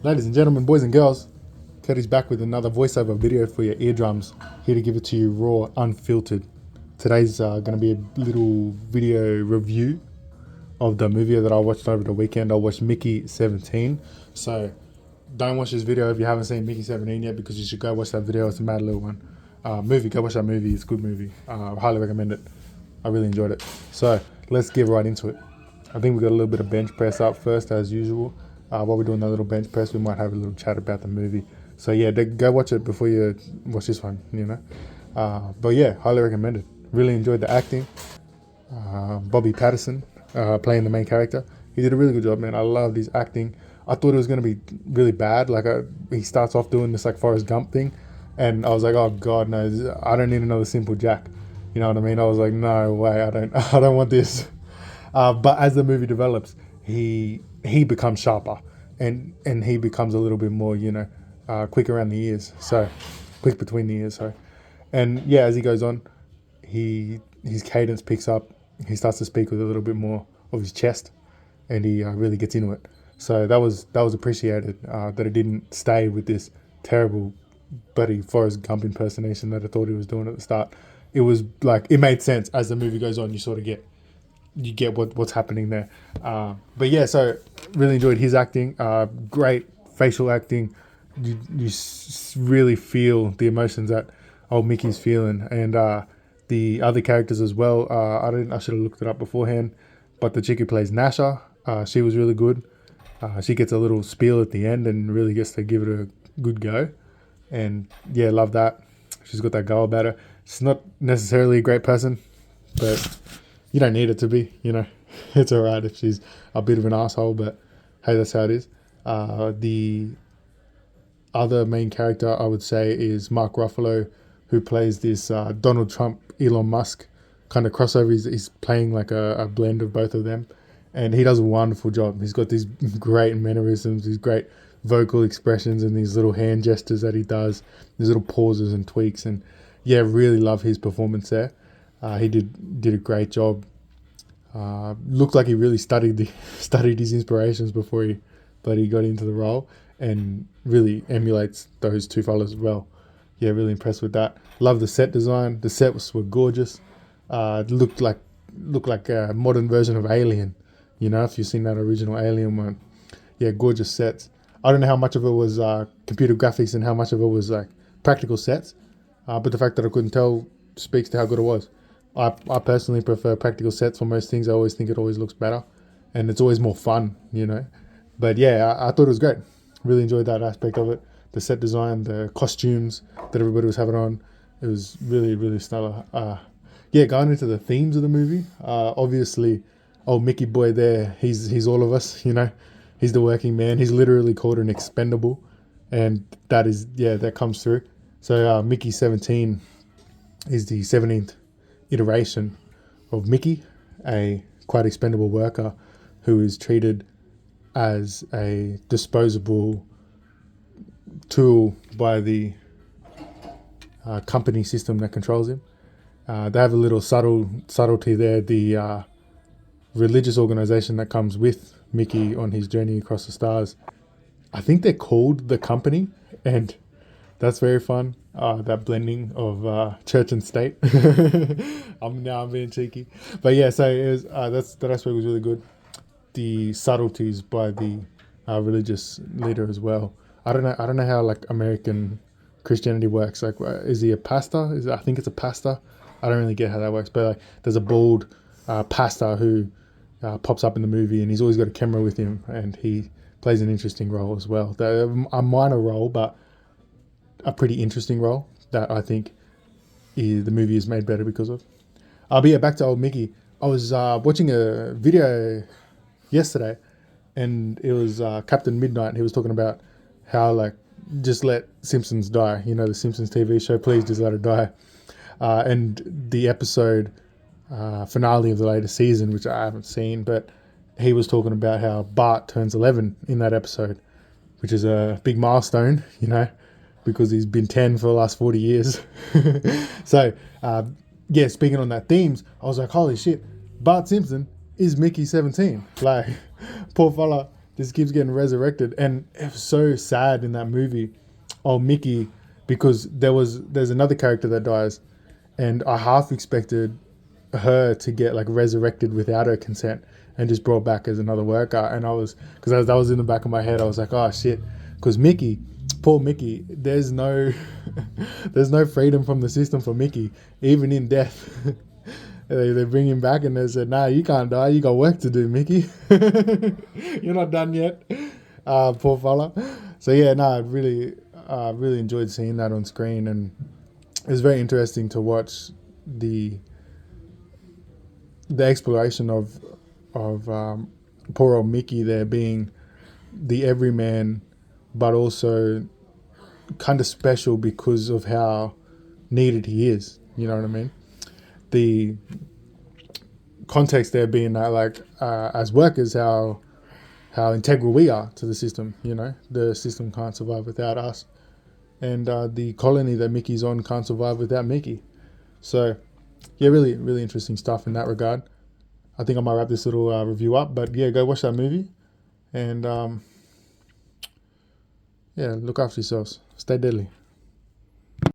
Ladies and gentlemen, boys and girls, Cody's back with another voiceover video for your eardrums. Here to give it to you raw, unfiltered. Today's going to be a little video review of the movie that I watched over the weekend. I watched Mickey 17. So don't watch this video if you haven't seen Mickey 17 yet, because you should go watch that video. It's a mad little one. Go watch that movie. It's a good movie. I highly recommend it. I really enjoyed it. So let's get right into it. I think we got a little bit of bench press up first, as usual. While we're doing that little bench press, we might have a little chat about the movie. So yeah, go watch it before you watch this one, you know. But yeah, highly recommend it. Really enjoyed the acting. Bobby Patterson playing the main character. He did a really good job, man. I loved his acting. I thought it was going to be really bad. He starts off doing this like Forrest Gump thing. And I was like, oh God, no, I don't need another Simple Jack. You know what I mean? I was like, no way, I don't want this. But as the movie develops, he becomes sharper, and he becomes a little bit more, quick around the ears. So quick between the ears. Sorry. And yeah, as he goes on, his cadence picks up. He starts to speak with a little bit more of his chest, and he really gets into it. So that was appreciated. That it didn't stay with this terrible bloody Forrest Gump impersonation that I thought he was doing at the start. It was like, it made sense as the movie goes on. You sort of get what's happening there. But yeah, so really enjoyed his acting. Great facial acting. You really feel the emotions that old Mickey's feeling, and the other characters as well. I should have looked it up beforehand, but the chick who plays Nasha, she was really good. She gets a little spiel at the end and really gets to give it a good go. And yeah, love that. She's got that go about her. She's not necessarily a great person, but you don't need it to be, It's all right if she's a bit of an asshole, but hey, that's how it is. The other main character, I would say, is Mark Ruffalo, who plays this Donald Trump, Elon Musk kind of crossover. He's playing like a blend of both of them, and he does a wonderful job. He's got these great mannerisms, these great vocal expressions, and these little hand gestures that he does, these little pauses and tweaks, and yeah, really love his performance there. He did a great job. Looked like he really studied his inspirations before he got into the role, and really emulates those two fellas well. Yeah, really impressed with that. Love the set design. The sets were gorgeous. Looked like a modern version of Alien. If you've seen that original Alien one. Yeah, gorgeous sets. I don't know how much of it was computer graphics and how much of it was like practical sets, but the fact that I couldn't tell speaks to how good it was. I personally prefer practical sets for most things. I always think it always looks better, and it's always more fun, But yeah, I thought it was great. Really enjoyed that aspect of it. The set design, the costumes that everybody was having on. It was really, really stellar. Going into the themes of the movie, obviously, old Mickey boy there, he's all of us, He's the working man. He's literally called an expendable, and that comes through. So Mickey 17 is the 17th iteration of Mickey, a quite expendable worker who is treated as a disposable tool by the company system that controls him. They have a little subtlety there. The religious organization that comes with Mickey on his journey across the stars, I think they're called the Company, and that's very fun. That blending of church and state. I'm being cheeky, but yeah. So it was, that aspect was really good. The subtleties by the religious leader as well. I don't know how like American Christianity works. Like, is he a pastor? I think it's a pastor. I don't really get how that works, but like, there's a bald pastor who pops up in the movie, and he's always got a camera with him, and he plays an interesting role as well. A minor role, but a pretty interesting role that I think the movie is made better because of. But yeah, back to old Mickey. I was watching a video yesterday, and it was Captain Midnight. He was talking about how, like, just let Simpsons die. The Simpsons TV show, please just let it die. And the episode finale of the latest season, which I haven't seen, but he was talking about how Bart turns 11 in that episode, which is a big milestone, because he's been 10 for the last 40 years. So, speaking on that themes, I was like, holy shit, Bart Simpson is Mickey 17. Like, poor fella This keeps getting resurrected, and it was so sad in that movie. Oh, Mickey, because there's another character that dies, and I half expected her to get like resurrected without her consent and just brought back as another worker. And I was, because that was in the back of my head, I was like, oh shit, because Mickey, poor Mickey, there's no there's no freedom from the system for Mickey, even in death. They bring him back and they said, nah, you can't die, you got work to do, Mickey. You're not done yet. Poor fella. So yeah, no, I really enjoyed seeing that on screen, and it was very interesting to watch the exploration of poor old Mickey there, being the everyman, but also kind of special because of how needed he is. You know what I mean? The context there being that, like, as workers, how integral we are to the system. You know, the system can't survive without us, and the colony that Mickey's on can't survive without Mickey. So, yeah, really, really interesting stuff in that regard. I think I might wrap this little review up, but yeah, go watch that movie, and yeah, look after yourselves. Stay deadly.